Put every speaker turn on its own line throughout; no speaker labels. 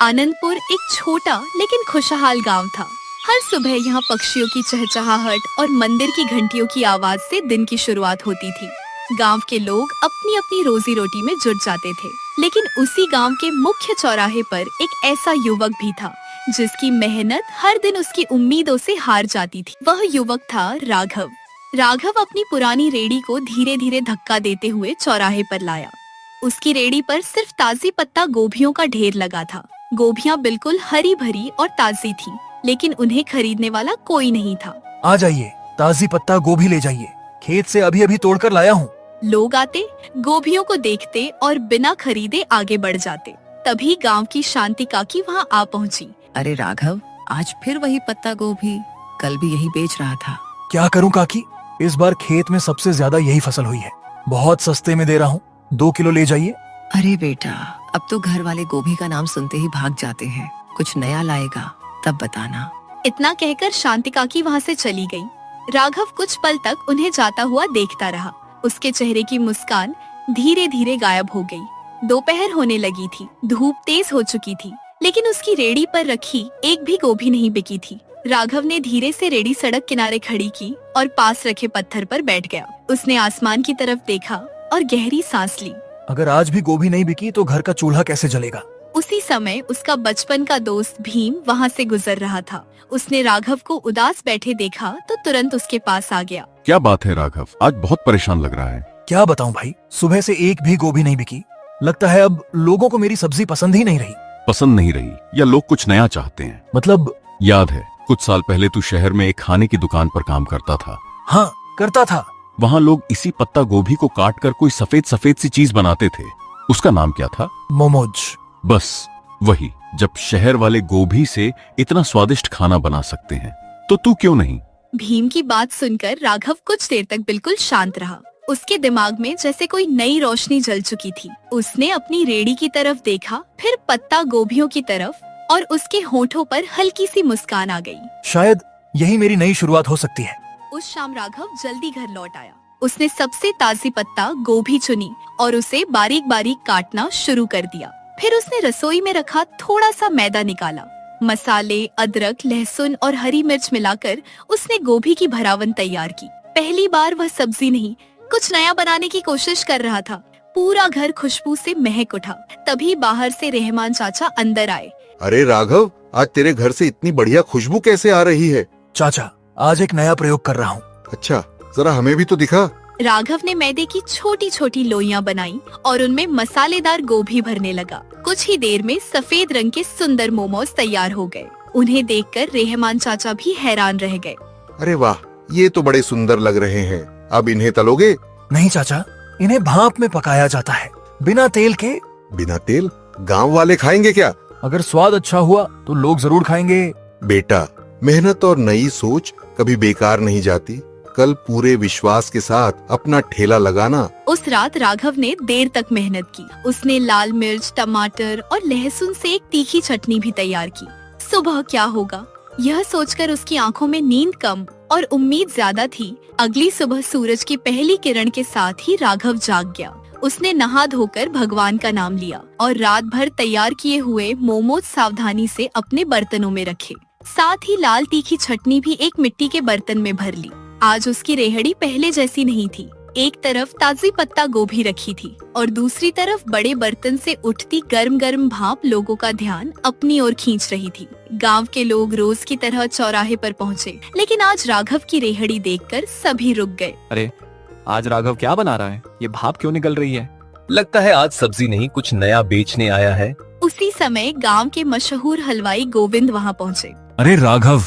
आनंदपुर एक छोटा लेकिन खुशहाल गांव था। हर सुबह यहाँ पक्षियों की चहचहाहट और मंदिर की घंटियों की आवाज से दिन की शुरुआत होती थी। गांव के लोग अपनी अपनी रोजी रोटी में जुट जाते थे, लेकिन उसी गांव के मुख्य चौराहे पर एक ऐसा युवक भी था जिसकी मेहनत हर दिन उसकी उम्मीदों से हार जाती थी। वह युवक था राघव। राघव अपनी पुरानी रेडी को धीरे धीरे धक्का देते हुए चौराहे पर लाया। उसकी रेडी पर सिर्फ ताजी पत्ता गोभियों का ढेर लगा था। गोभियां बिल्कुल हरी भरी और ताजी थीं, लेकिन उन्हें खरीदने वाला कोई नहीं था।
आ जाइए, ताजी पत्ता गोभी ले जाइए, खेत से अभी अभी तोड़कर लाया हूँ।
लोग आते, गोभियों को देखते और बिना खरीदे आगे बढ़ जाते। तभी गांव की शांति काकी वहां आ पहुंची।
अरे राघव, आज फिर वही पत्ता गोभी, कल भी यही बेच रहा था।
क्या करूँ काकी, इस बार खेत में सबसे ज्यादा यही फसल हुई है। बहुत सस्ते में दे रहा हूँ, 2 किलो ले जाइए।
अरे बेटा, अब तो घर वाले गोभी का नाम सुनते ही भाग जाते हैं। कुछ नया लाएगा तब बताना।
इतना कहकर शांति काकी वहाँ से चली गई। राघव कुछ पल तक उन्हें जाता हुआ देखता रहा। उसके चेहरे की मुस्कान धीरे धीरे गायब हो गई। दोपहर होने लगी थी, धूप तेज हो चुकी थी, लेकिन उसकी रेडी पर रखी एक भी गोभी नहीं बिकी थी। राघव ने धीरे से रेडी सड़क किनारे खड़ी की और पास रखे पत्थर पर बैठ गया। उसने आसमान की तरफ देखा और गहरी सांस ली।
अगर आज भी गोभी नहीं बिकी तो घर का चूल्हा कैसे जलेगा।
उसी समय उसका बचपन का दोस्त भीम वहाँ से गुजर रहा था। उसने राघव को उदास बैठे देखा तो तुरंत उसके पास आ गया।
क्या बात है राघव, आज बहुत परेशान लग रहा है।
क्या बताऊं भाई, सुबह से एक भी गोभी नहीं बिकी। लगता है अब लोगों को मेरी सब्जी पसंद ही नहीं रही।
पसंद नहीं रही या लोग कुछ नया चाहते हैं?
मतलब?
याद है कुछ साल पहले तू शहर में एक खाने की दुकान पर काम करता था।
हाँ, करता था।
वहाँ लोग इसी पत्ता गोभी को काट कर कोई सफेद सफेद सी चीज बनाते थे। उसका नाम क्या था?
मोमोज।
बस वही। जब शहर वाले गोभी से इतना स्वादिष्ट खाना बना सकते हैं तो तू क्यों नहीं?
भीम की बात सुनकर राघव कुछ देर तक बिल्कुल शांत रहा। उसके दिमाग में जैसे कोई नई रोशनी जल चुकी थी। उसने अपनी रेडी की तरफ देखा, फिर पत्ता गोभियों की तरफ, और उसके होठों पर हल्की सी मुस्कान आ गई।
शायद यही मेरी नई शुरुआत हो सकती है।
उस शाम राघव जल्दी घर लौट आया। उसने सबसे ताजी पत्ता गोभी चुनी और उसे बारीक बारीक काटना शुरू कर दिया। फिर उसने रसोई में रखा थोड़ा सा मैदा निकाला। मसाले, अदरक, लहसुन और हरी मिर्च मिलाकर उसने गोभी की भरावन तैयार की। पहली बार वह सब्जी नहीं, कुछ नया बनाने की कोशिश कर रहा था। पूरा घर खुशबू से महक उठा। तभी बाहर से रहमान चाचा अंदर आए।
अरे राघव, आज तेरे घर से इतनी बढ़िया खुशबू कैसे आ रही है?
चाचा, आज एक नया प्रयोग कर रहा हूँ।
अच्छा, जरा हमें भी तो दिखा।
राघव ने मैदे की छोटी छोटी लोइयां बनाई और उनमें मसालेदार गोभी भरने लगा। कुछ ही देर में सफेद रंग के सुंदर मोमोज तैयार हो गए। उन्हें देखकर रहमान चाचा भी हैरान रह गए।
अरे वाह, ये तो बड़े सुंदर लग रहे हैं। अब इन्हें तलोगे?
नहीं चाचा, इन्हें भाप में पकाया जाता है, बिना तेल के।
बिना तेल? गांव वाले खाएंगे क्या?
अगर स्वाद अच्छा हुआ तो लोग जरूर खाएंगे।
बेटा, मेहनत और नई सोच कभी बेकार नहीं जाती। कल पूरे विश्वास के साथ अपना ठेला लगाना।
उस रात राघव ने देर तक मेहनत की। उसने लाल मिर्च, टमाटर और लहसुन से एक तीखी चटनी भी तैयार की। सुबह क्या होगा, यह सोचकर उसकी आंखों में नींद कम और उम्मीद ज्यादा थी। अगली सुबह सूरज की पहली किरण के साथ ही राघव जाग गया। उसने नहा धोकर भगवान का नाम लिया और रात भर तैयार किए हुए मोमोज सावधानी से अपने बर्तनों में रखे। साथ ही लाल तीखी चटनी भी एक मिट्टी के बर्तन में भर ली। आज उसकी रेहड़ी पहले जैसी नहीं थी। एक तरफ ताजी पत्ता गोभी रखी थी और दूसरी तरफ बड़े बर्तन से उठती गर्म गर्म भाप लोगों का ध्यान अपनी ओर खींच रही थी। गांव के लोग रोज की तरह चौराहे पर पहुंचे, लेकिन आज राघव की रेहड़ी देखकर सभी रुक गए।
अरे, आज राघव क्या बना रहा है? ये भाप क्यों निकल रही है?
लगता है आज सब्जी नहीं, कुछ नया बेचने आया है।
उसी समय गांव के मशहूर हलवाई गोविंद वहां पहुंचे।
अरे राघव,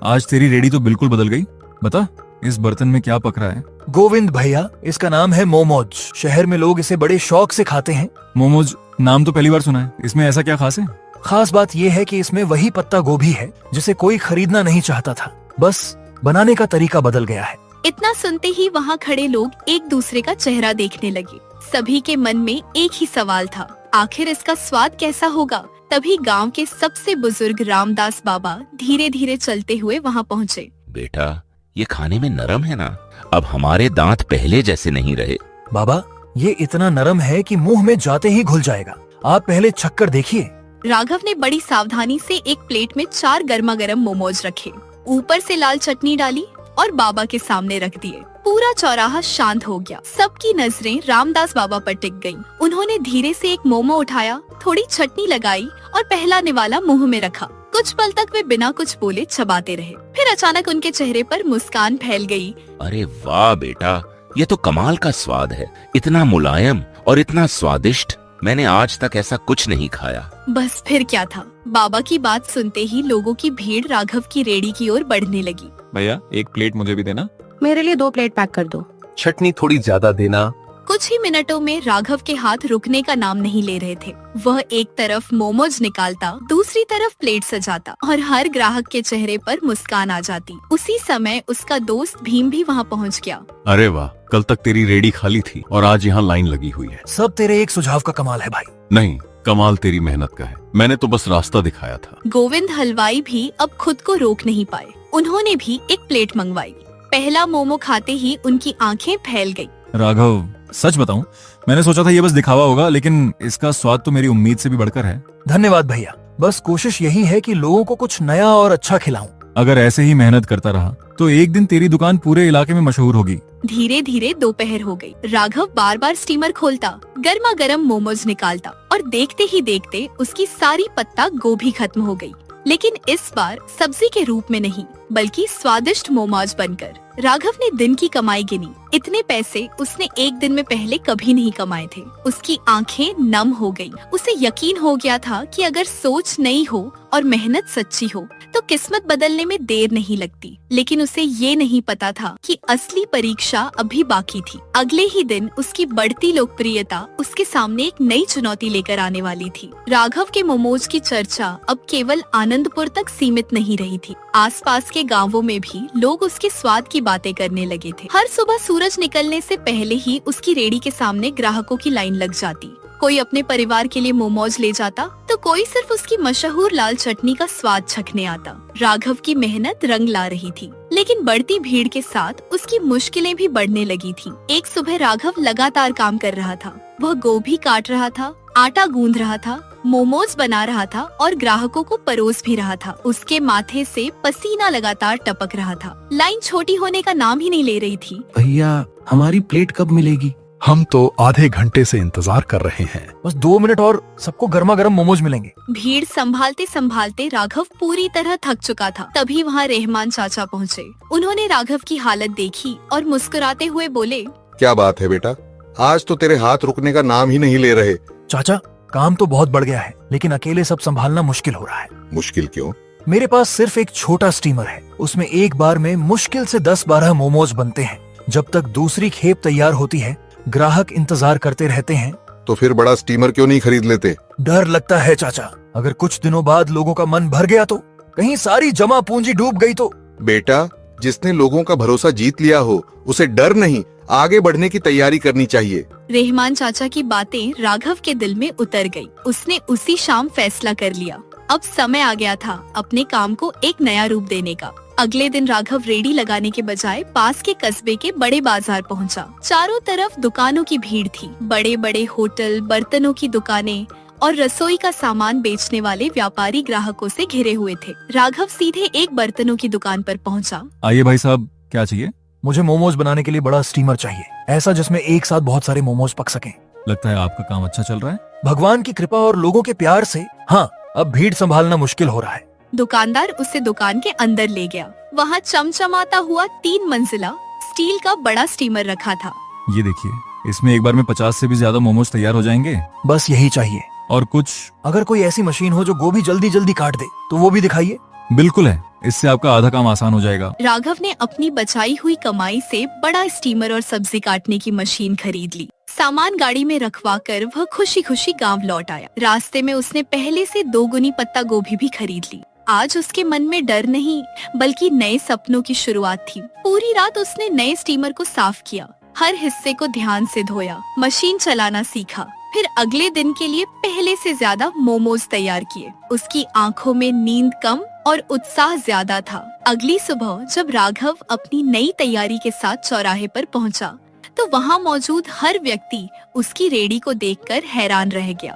आज तेरी रेडी तो बिल्कुल बदल गई। बता, इस बर्तन में क्या पक रहा है?
गोविंद भैया, इसका नाम है मोमोज। शहर में लोग इसे बड़े शौक से खाते हैं।
मोमोज नाम तो पहली बार सुना है, इसमें ऐसा क्या खास है?
खास बात यह है कि इसमें वही पत्ता गोभी है जिसे कोई खरीदना नहीं चाहता था। बस बनाने का तरीका बदल गया है।
इतना सुनते ही वहाँ खड़े लोग एक दूसरे का चेहरा देखने लगे। सभी के मन में एक ही सवाल था, आखिर इसका स्वाद कैसा होगा? तभी गांव के सबसे बुजुर्ग रामदास बाबा धीरे धीरे चलते हुए वहाँ पहुँचे।
बेटा, ये खाने में नरम है ना? अब हमारे दांत पहले जैसे नहीं रहे।
बाबा, ये इतना नरम है कि मुंह में जाते ही घुल जाएगा। आप पहले छक्कर देखिए।
राघव ने बड़ी सावधानी से एक प्लेट में 4 गर्मा गर्म मोमोज रखे, ऊपर से लाल चटनी डाली और बाबा के सामने रख दिए। पूरा चौराहा शांत हो गया। सबकी नजरें रामदास बाबा पर टिक गईं। उन्होंने धीरे से एक मोमो उठाया, थोड़ी चटनी लगाई और पहला निवाला मुंह में रखा। कुछ पल तक वे बिना कुछ बोले चबाते रहे। फिर अचानक उनके चेहरे पर मुस्कान फैल गई।
अरे वाह बेटा, ये तो कमाल का स्वाद है। इतना मुलायम और इतना स्वादिष्ट, मैंने आज तक ऐसा कुछ नहीं खाया।
बस फिर क्या था। बाबा की बात सुनते ही लोगों की भीड़ राघव की रेडी की ओर बढ़ने लगी।
भैया एक प्लेट मुझे भी देना।
मेरे लिए 2 प्लेट पैक कर दो।
चटनी थोड़ी ज्यादा देना।
कुछ ही मिनटों में राघव के हाथ रुकने का नाम नहीं ले रहे थे। वह एक तरफ मोमोज निकालता, दूसरी तरफ प्लेट सजाता और हर ग्राहक के चेहरे पर मुस्कान आ जाती। उसी समय उसका दोस्त भीम भी वहाँ पहुँच गया।
अरे वाह, कल तक तेरी रेडी खाली थी और आज यहाँ लाइन लगी हुई है।
सब तेरे एक सुझाव का कमाल है भाई।
नहीं, कमाल तेरी मेहनत का है। मैंने तो बस रास्ता दिखाया था।
गोविंद हलवाई भी अब खुद को रोक नहीं पाए। उन्होंने भी एक प्लेट मंगवाई। पहला मोमो खाते ही उनकी आंखें फैल गई।
राघव, सच बताऊं, मैंने सोचा था ये बस दिखावा होगा, लेकिन इसका स्वाद तो मेरी उम्मीद से भी बढ़कर है।
धन्यवाद भैया। बस कोशिश यही है कि लोगों को कुछ नया और अच्छा खिलाऊं।
अगर ऐसे ही मेहनत करता रहा तो एक दिन तेरी दुकान पूरे इलाके में मशहूर होगी।
धीरे धीरे दोपहर हो गई। राघव बार बार स्टीमर खोलता, गर्मा गर्म मोमोज निकालता और देखते ही देखते उसकी सारी पत्ता गोभी खत्म हो गई। लेकिन इस बार सब्जी के रूप में नहीं, बल्कि स्वादिष्ट मोमोज बनकर। राघव ने दिन की कमाई गिनी। इतने पैसे उसने एक दिन में पहले कभी नहीं कमाए थे। उसकी आंखें नम हो गईं। उसे यकीन हो गया था कि अगर सोच नई हो और मेहनत सच्ची हो तो किस्मत बदलने में देर नहीं लगती। लेकिन उसे ये नहीं पता था कि असली परीक्षा अभी बाकी थी। अगले ही दिन उसकी बढ़ती लोकप्रियता उसके सामने एक नई चुनौती लेकर आने वाली थी। राघव के मोमोज की चर्चा अब केवल आनंदपुर तक सीमित नहीं रही थी। आसपास के गांवों में भी लोग उसके स्वाद की बातें करने लगे थे। हर सुबह सूरज निकलने से पहले ही उसकी रेडी के सामने ग्राहकों की लाइन लग जाती। कोई अपने परिवार के लिए मोमोज ले जाता तो कोई सिर्फ उसकी मशहूर लाल चटनी का स्वाद चखने आता। राघव की मेहनत रंग ला रही थी, लेकिन बढ़ती भीड़ के साथ उसकी मुश्किलें भी बढ़ने लगी थीं। एक सुबह राघव लगातार काम कर रहा था। वह गोभी काट रहा था, आटा गूंद रहा था, मोमोज बना रहा था और ग्राहकों को परोस भी रहा था। उसके माथे से पसीना लगातार टपक रहा था। लाइन छोटी होने का नाम ही नहीं ले रही थी।
भैया, हमारी प्लेट कब मिलेगी?
हम तो आधे घंटे से इंतजार कर रहे हैं।
बस 2 मिनट और सबको गर्मा गर्म मोमोज मिलेंगे।
भीड़ संभालते संभालते राघव पूरी तरह थक चुका था। तभी वहाँ रहमान चाचा पहुँचे। उन्होंने राघव की हालत देखी और मुस्कुराते हुए बोले,
क्या बात है बेटा, आज तो तेरे हाथ रुकने का नाम ही नहीं ले रहे।
चाचा, काम तो बहुत बढ़ गया है, लेकिन अकेले सब संभालना मुश्किल हो रहा है।
मुश्किल क्यों?
मेरे पास सिर्फ एक छोटा स्टीमर है। उसमें एक बार में मुश्किल से 10-12 मोमोज बनते हैं। जब तक दूसरी खेप तैयार होती है, ग्राहक इंतजार करते रहते हैं।
तो फिर बड़ा स्टीमर क्यों नहीं खरीद लेते?
डर लगता है चाचा, अगर कुछ दिनों बाद लोगों का मन भर गया तो, कहीं सारी जमा पूंजी डूब गई तो।
बेटा, जिसने लोगों का भरोसा जीत लिया हो, उसे डर नहीं, आगे बढ़ने की तैयारी करनी चाहिए।
रहमान चाचा की बातें राघव के दिल में उतर गई। उसने उसी शाम फैसला कर लिया। अब समय आ गया था अपने काम को एक नया रूप देने का। अगले दिन राघव रेडी लगाने के बजाय पास के कस्बे के बड़े बाजार पहुंचा। चारों तरफ दुकानों की भीड़ थी। बड़े बड़े होटल, बर्तनों की दुकानें और रसोई का सामान बेचने वाले व्यापारी ग्राहकों से घिरे हुए थे। राघव सीधे एक बर्तनों की दुकान पर पहुंचा।
आइए भाई साहब, क्या चाहिए?
मुझे मोमोज बनाने के लिए बड़ा स्टीमर चाहिए, ऐसा जिसमें एक साथ बहुत सारे मोमोज पक सकें।
लगता है आपका काम अच्छा चल रहा है।
भगवान की कृपा और लोगों के प्यार से हाँ, अब भीड़ संभालना मुश्किल हो रहा है।
दुकानदार उसे दुकान के अंदर ले गया। वहाँ चमचमाता हुआ 3 मंजिला स्टील का बड़ा स्टीमर रखा था।
ये देखिए, इसमें एक बार में 50 से भी ज्यादा मोमोज तैयार हो जाएंगे।
बस यही चाहिए।
और कुछ?
अगर कोई ऐसी मशीन हो जो गोभी जल्दी जल्दी काट दे तो वो भी दिखाइए।
बिल्कुल है, इससे आपका आधा काम आसान हो जाएगा।
राघव ने अपनी बचाई हुई कमाई से बड़ा स्टीमर और सब्जी काटने की मशीन खरीद ली। सामान गाड़ी में रखवा कर वह खुशी खुशी गांव लौट आया। रास्ते में उसने पहले से 2 गुनी पत्ता गोभी भी खरीद ली। आज उसके मन में डर नहीं, बल्कि नए सपनों की शुरुआत थी। पूरी रात उसने नए स्टीमर को साफ किया, हर हिस्से को ध्यान से धोया, मशीन चलाना सीखा। फिर अगले दिन के लिए पहले से ज्यादा मोमोज तैयार किए। उसकी आंखों में नींद कम और उत्साह ज्यादा था। अगली सुबह जब राघव अपनी नई तैयारी के साथ चौराहे पर पहुंचा, तो वहां मौजूद हर व्यक्ति उसकी रेडी को देखकर हैरान रह गया।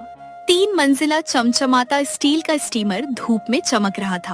3 मंजिला चमचमाता स्टील का स्टीमर धूप में चमक रहा था।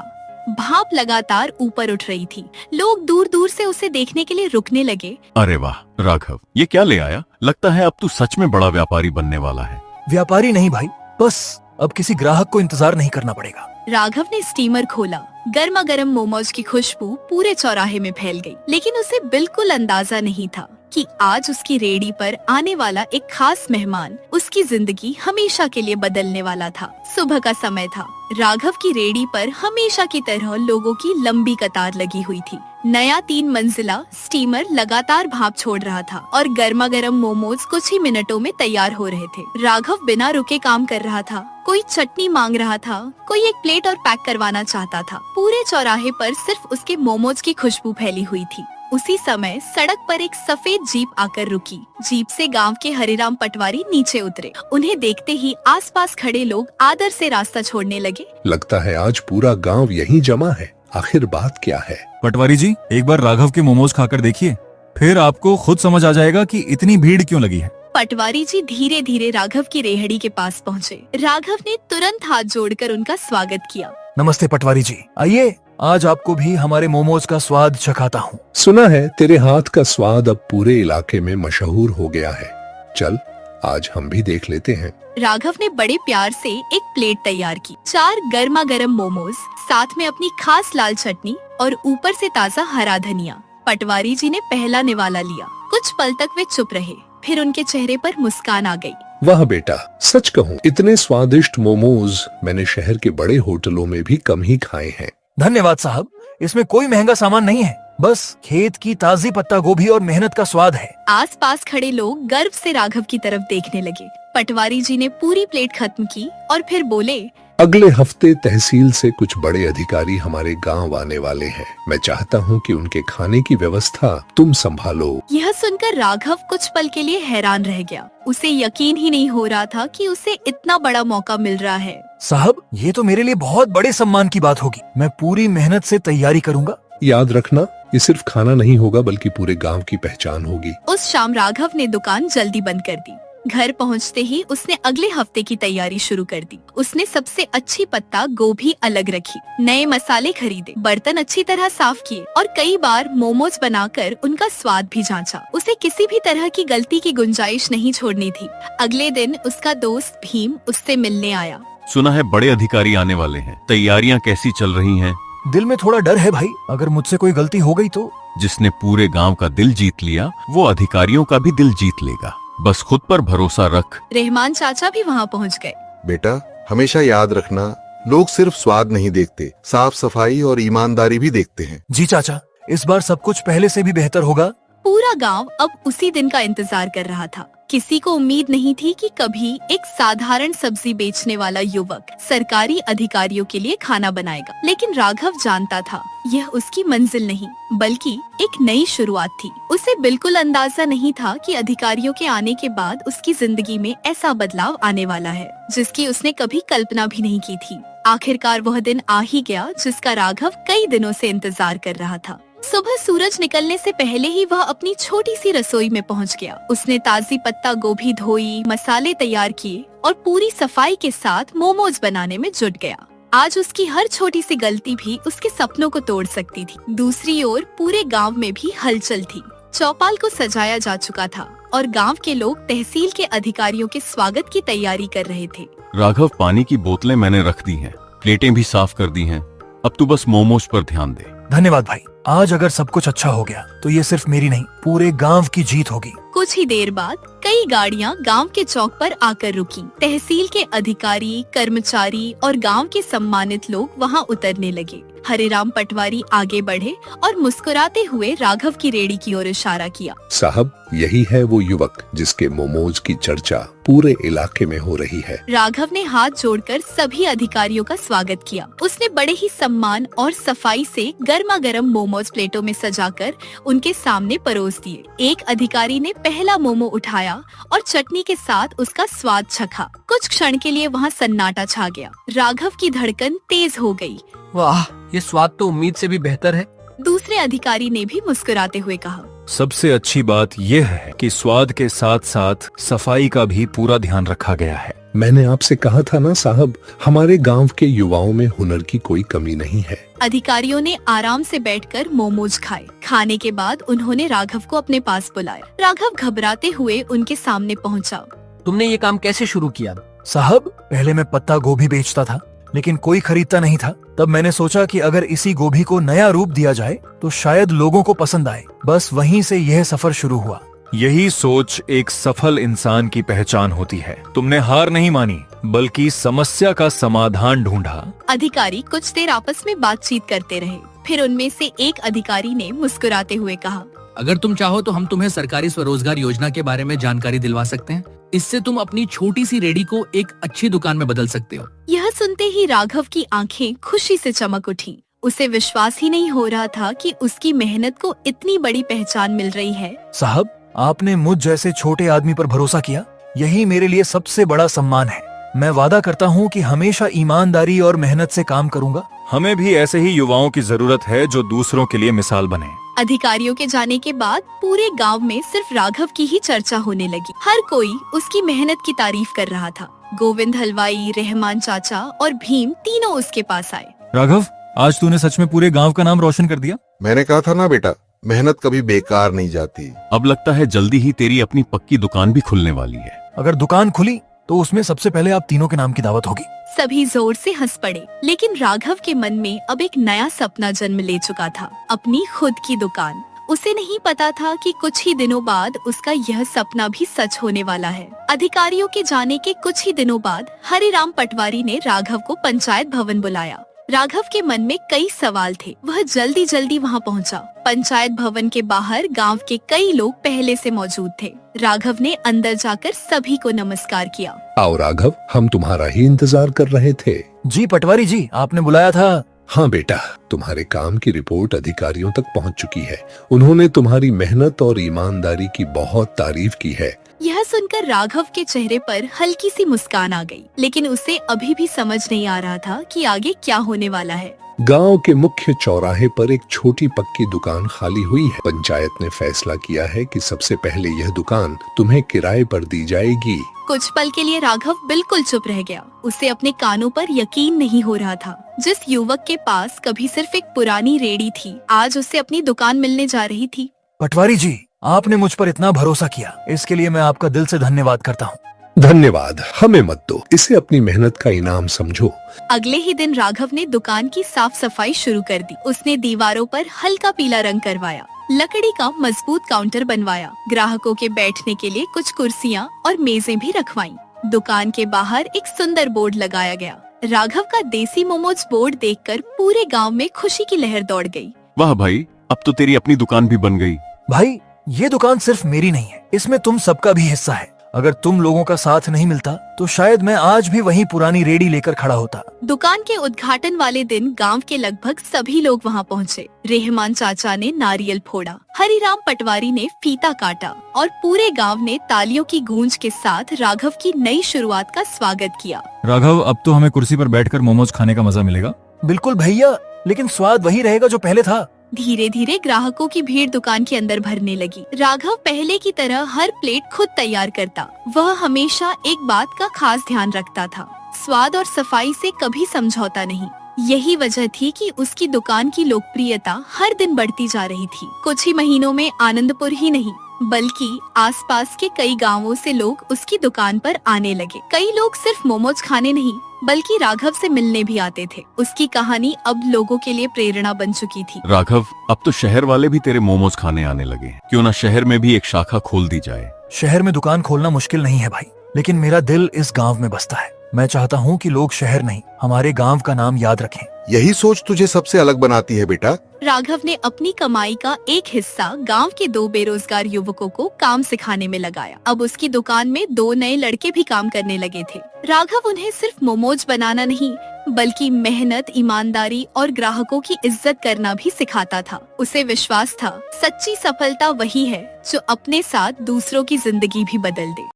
भाप लगातार ऊपर उठ रही थी। लोग दूर दूर से उसे देखने के लिए रुकने लगे।
अरे वाह राघव, ये क्या ले आया? लगता है अब तू सच में बड़ा व्यापारी बनने वाला है।
व्यापारी नहीं भाई, बस अब किसी ग्राहक को इंतजार नहीं करना पड़ेगा।
राघव ने स्टीमर खोला। गर्मा गर्म मोमोज की खुशबू पूरे चौराहे में फैल गई, लेकिन उसे बिल्कुल अंदाजा नहीं था कि आज उसकी रेहड़ी पर आने वाला एक खास मेहमान उसकी जिंदगी हमेशा के लिए बदलने वाला था। सुबह का समय था। राघव की रेहड़ी पर हमेशा की तरह लोगों की लंबी कतार लगी हुई थी। नया 3 मंजिला स्टीमर लगातार भाप छोड़ रहा था और गर्मा गर्म मोमोज कुछ ही मिनटों में तैयार हो रहे थे। राघव बिना रुके काम कर रहा था। कोई चटनी मांग रहा था, कोई एक प्लेट और पैक करवाना चाहता था। पूरे चौराहे पर सिर्फ उसके मोमोज की खुशबू फैली हुई थी। उसी समय सड़क पर एक सफेद जीप आकर रुकी। जीप से गांव के हरिराम पटवारी नीचे उतरे। उन्हें देखते ही आसपास खड़े लोग आदर से रास्ता छोड़ने लगे।
लगता है आज पूरा गांव यहीं जमा है। आखिर बात क्या है?
पटवारी जी, एक बार राघव के मोमोज खाकर देखिए, फिर आपको खुद समझ आ जाएगा कि इतनी भीड़ क्यों लगी है।
पटवारी जी धीरे धीरे राघव की रेहड़ी के पास पहुँचे। राघव ने तुरंत हाथ जोड़कर उनका स्वागत किया।
नमस्ते पटवारी जी, आइए आज आपको भी हमारे मोमोज का स्वाद चखाता हूँ।
सुना है तेरे हाथ का स्वाद अब पूरे इलाके में मशहूर हो गया है। चल आज हम भी देख लेते हैं।
राघव ने बड़े प्यार से एक प्लेट तैयार की। 4 गर्मा गर्म मोमोज, साथ में अपनी खास लाल चटनी और ऊपर से ताजा हरा धनिया। पटवारी जी ने पहला निवाला लिया। कुछ पल तक वे चुप रहे, फिर उनके चेहरे पर मुस्कान आ गई।
वाह बेटा, सच कहूँ इतने स्वादिष्ट मोमोज मैंने शहर के बड़े होटलों में भी कम ही खाए हैं।
धन्यवाद साहब, इसमें कोई महंगा सामान नहीं है, बस खेत की ताजी पत्ता गोभी और मेहनत का स्वाद है।
आसपास खड़े लोग गर्व से राघव की तरफ देखने लगे। पटवारी जी ने पूरी प्लेट खत्म की और फिर बोले,
अगले हफ्ते तहसील से कुछ बड़े अधिकारी हमारे गांव आने वाले हैं। मैं चाहता हूं कि उनके खाने की व्यवस्था तुम संभालो।
यह सुनकर राघव कुछ पल के लिए हैरान रह गया। उसे यकीन ही नहीं हो रहा था कि उसे इतना बड़ा मौका मिल रहा है।
साहब, ये तो मेरे लिए बहुत बड़े सम्मान की बात होगी। मैं पूरी मेहनत से तैयारी करूंगा।
याद रखना, ये सिर्फ खाना नहीं होगा बल्कि पूरे गांव की पहचान होगी।
उस शाम राघव ने दुकान जल्दी बंद कर दी। घर पहुंचते ही उसने अगले हफ्ते की तैयारी शुरू कर दी। उसने सबसे अच्छी पत्ता गोभी अलग रखी, नए मसाले खरीदे, बर्तन अच्छी तरह साफ किए और कई बार मोमोज बनाकर उनका स्वाद भी जांचा। उसे किसी भी तरह की गलती की गुंजाइश नहीं छोड़नी थी। अगले दिन उसका दोस्त भीम उससे मिलने आया।
सुना है बड़े अधिकारी आने वाले हैं, तैयारियां कैसी चल रही हैं?
दिल में थोड़ा डर है भाई, अगर मुझसे कोई गलती हो गई तो।
जिसने पूरे गांव का दिल जीत लिया वो अधिकारियों का भी दिल जीत लेगा। बस खुद पर भरोसा रख।
रहमान चाचा भी वहाँ पहुँच गए।
बेटा, हमेशा याद रखना, लोग सिर्फ स्वाद नहीं देखते, साफ सफाई और ईमानदारी भी देखते हैं।
जी चाचा, इस बार सब कुछ पहले से भी बेहतर होगा।
पूरा गांव अब उसी दिन का इंतजार कर रहा था। किसी को उम्मीद नहीं थी कि कभी एक साधारण सब्जी बेचने वाला युवक सरकारी अधिकारियों के लिए खाना बनाएगा। लेकिन राघव जानता था यह उसकी मंजिल नहीं बल्कि एक नई शुरुआत थी। उसे बिल्कुल अंदाजा नहीं था कि अधिकारियों के आने के बाद उसकी जिंदगी में ऐसा बदलाव आने वाला है जिसकी उसने कभी कल्पना भी नहीं की थी। आखिरकार वह दिन आ ही गया जिसका राघव कई दिनों से इंतजार कर रहा था। सुबह सूरज निकलने से पहले ही वह अपनी छोटी सी रसोई में पहुंच गया। उसने ताजी पत्ता गोभी धोई, मसाले तैयार किए और पूरी सफाई के साथ मोमोज बनाने में जुट गया। आज उसकी हर छोटी सी गलती भी उसके सपनों को तोड़ सकती थी। दूसरी ओर पूरे गांव में भी हलचल थी। चौपाल को सजाया जा चुका था और गांव के लोग तहसील के अधिकारियों के स्वागत की तैयारी कर रहे थे।
राघव, पानी की बोतलें मैंने रख दी हैं, प्लेटें भी साफ कर दी हैं। अब तू बस मोमोज पर ध्यान दे।
धन्यवाद भाई। आज अगर सब कुछ अच्छा हो गया तो ये सिर्फ मेरी नहीं, पूरे गांव की जीत होगी।
कुछ ही देर बाद कई गाड़ियां गांव के चौक पर आकर रुकी। तहसील के अधिकारी, कर्मचारी और गांव के सम्मानित लोग वहां उतरने लगे। हरिराम पटवारी आगे बढ़े और मुस्कुराते हुए राघव की रेहड़ी की ओर इशारा किया।
साहब, यही है वो युवक जिसके मोमोज की चर्चा पूरे इलाके में हो रही है।
राघव ने हाथ जोड़कर सभी अधिकारियों का स्वागत किया। उसने बड़े ही सम्मान और सफाई से गर्मा गर्म मोमोज प्लेटों में सजाकर उनके सामने परोस दिए। एक अधिकारी ने पहला मोमो उठाया और चटनी के साथ उसका स्वाद चखा। कुछ क्षण के लिए वहाँ सन्नाटा छा गया। राघव की धड़कन तेज हो गई।
वाह, ये स्वाद तो उम्मीद से भी बेहतर है।
दूसरे अधिकारी ने भी मुस्कुराते हुए कहा,
सबसे अच्छी बात यह है कि स्वाद के साथ साथ सफाई का भी पूरा ध्यान रखा गया है।
मैंने आपसे कहा था ना साहब, हमारे गांव के युवाओं में हुनर की कोई कमी नहीं है।
अधिकारियों ने आराम से बैठकर मोमोज खाए। खाने के बाद उन्होंने राघव को अपने पास बुलाया। राघव घबराते हुए उनके सामने पहुंचा।
तुमने ये काम कैसे शुरू किया?
साहब, पहले मैं पत्ता गोभी बेचता था, लेकिन कोई खरीदता नहीं था। तब मैंने सोचा कि अगर इसी गोभी को नया रूप दिया जाए तो शायद लोगों को पसंद आए। बस वहीं से यह सफर शुरू हुआ।
यही सोच एक सफल इंसान की पहचान होती है। तुमने हार नहीं मानी, बल्कि समस्या का समाधान ढूंढा।
अधिकारी कुछ देर आपस में बातचीत करते रहे। फिर उनमें से एक अधिकारी ने मुस्कुराते हुए कहा,
अगर तुम चाहो तो हम तुम्हें सरकारी स्वरोजगार योजना के बारे में जानकारी दिलवा सकते हैं। इससे तुम अपनी छोटी सी रेडी को एक अच्छी दुकान में बदल सकते हो।
यह सुनते ही राघव की आंखें खुशी से चमक उठी। उसे विश्वास ही नहीं हो रहा था कि उसकी मेहनत को इतनी बड़ी पहचान मिल रही है।
साहब, आपने मुझ जैसे छोटे आदमी पर भरोसा किया, यही मेरे लिए सबसे बड़ा सम्मान है। मैं वादा करता हूँ कि हमेशा ईमानदारी और मेहनत से काम करूँगा।
हमें भी ऐसे ही युवाओं की जरूरत है जो दूसरों के लिए मिसाल बने।
अधिकारियों के जाने के बाद पूरे गांव में सिर्फ राघव की ही चर्चा होने लगी। हर कोई उसकी मेहनत की तारीफ कर रहा था। गोविंद हलवाई, रहमान चाचा और भीम तीनों उसके पास आए।
राघव, आज तूने सच में पूरे गांव का नाम रोशन कर दिया।
मैंने कहा था ना बेटा, मेहनत कभी बेकार नहीं जाती।
अब लगता है जल्दी ही तेरी अपनी पक्की दुकान भी खुलने वाली है।
अगर दुकान खुली तो उसमें सबसे पहले आप तीनों के नाम की दावत होगी।
सभी जोर से हंस पड़े। लेकिन राघव के मन में अब एक नया सपना जन्म ले चुका था, अपनी खुद की दुकान। उसे नहीं पता था कि कुछ ही दिनों बाद उसका यह सपना भी सच होने वाला है। अधिकारियों के जाने के कुछ ही दिनों बाद हरिराम पटवारी ने राघव को पंचायत भवन बुलाया। राघव के मन में कई सवाल थे। वह जल्दी जल्दी वहां पहुंचा। पंचायत भवन के बाहर गांव के कई लोग पहले से मौजूद थे। राघव ने अंदर जाकर सभी को नमस्कार किया।
आओ राघव, हम तुम्हारा ही इंतजार कर रहे थे।
जी पटवारी जी, आपने बुलाया था।
हाँ बेटा, तुम्हारे काम की रिपोर्ट अधिकारियों तक पहुंच चुकी है। उन्होंने तुम्हारी मेहनत और ईमानदारी की बहुत तारीफ की है।
यह सुनकर राघव के चेहरे पर हल्की सी मुस्कान आ गई, लेकिन उसे अभी भी समझ नहीं आ रहा था कि आगे क्या होने वाला है।
गांव के मुख्य चौराहे पर एक छोटी पक्की दुकान खाली हुई है। पंचायत ने फैसला किया है कि सबसे पहले यह दुकान तुम्हें किराए पर दी जाएगी।
कुछ पल के लिए राघव बिल्कुल चुप रह गया। उसे अपने कानों पर यकीन नहीं हो रहा था। जिस युवक के पास कभी सिर्फ एक पुरानी रेडी थी, आज उसे अपनी दुकान मिलने जा रही थी।
पटवारी जी, आपने मुझ पर इतना भरोसा किया, इसके लिए मैं आपका दिल से धन्यवाद करता हूँ।
धन्यवाद, हमें मत दो, इसे अपनी मेहनत का इनाम समझो।
अगले ही दिन राघव ने दुकान की साफ सफाई शुरू कर दी। उसने दीवारों पर हल्का पीला रंग करवाया, लकड़ी का मजबूत काउंटर बनवाया, ग्राहकों के बैठने के लिए कुछ कुर्सियां और मेजें भी रखवाईं। दुकान के बाहर एक सुंदर बोर्ड लगाया गया। राघव का देसी मोमोज बोर्ड देखकर पूरे गांव में खुशी की लहर दौड़ गई।
वाह भाई, अब तो तेरी अपनी दुकान भी बन गई।
भाई, ये दुकान सिर्फ मेरी नहीं है, इसमें तुम सबका भी हिस्सा है। अगर तुम लोगों का साथ नहीं मिलता तो शायद मैं आज भी वही पुरानी रेडी लेकर खड़ा होता।
दुकान के उद्घाटन वाले दिन गांव के लगभग सभी लोग वहां पहुंचे। रहमान चाचा ने नारियल फोड़ा, हरिराम पटवारी ने फीता काटा और पूरे गांव ने तालियों की गूंज के साथ राघव की नई शुरुआत का स्वागत किया।
राघव, अब तो हमें कुर्सी पर बैठकर मोमोज खाने का मजा मिलेगा।
बिल्कुल भैया, लेकिन स्वाद वही रहेगा जो पहले था।
धीरे धीरे ग्राहकों की भीड़ दुकान के अंदर भरने लगी। राघव पहले की तरह हर प्लेट खुद तैयार करता। वह हमेशा एक बात का खास ध्यान रखता था, स्वाद और सफाई से कभी समझौता नहीं। यही वजह थी कि उसकी दुकान की लोकप्रियता हर दिन बढ़ती जा रही थी। कुछ ही महीनों में आनंदपुर ही नहीं बल्कि आसपास के कई गांवों से लोग उसकी दुकान पर आने लगे। कई लोग सिर्फ मोमोज खाने नहीं बल्कि राघव से मिलने भी आते थे। उसकी कहानी अब लोगों के लिए प्रेरणा बन चुकी थी।
राघव, अब तो शहर वाले भी तेरे मोमोज खाने आने लगे। क्यों ना शहर में भी एक शाखा खोल दी जाए।
शहर में दुकान खोलना मुश्किल नहीं है भाई, लेकिन मेरा दिल इस गांव में बसता है। मैं चाहता हूँ कि लोग शहर नहीं, हमारे गांव का नाम याद रखें।
यही सोच तुझे सबसे अलग बनाती है बेटा।
राघव ने अपनी कमाई का एक हिस्सा गांव के 2 बेरोजगार युवकों को काम सिखाने में लगाया। अब उसकी दुकान में 2 नए लड़के भी काम करने लगे थे। राघव उन्हें सिर्फ मोमोज बनाना नहीं बल्कि मेहनत, ईमानदारी और ग्राहकों की इज्जत करना भी सिखाता था। उसे विश्वास था, सच्ची सफलता वही है जो अपने साथ दूसरों की जिंदगी भी बदल दे।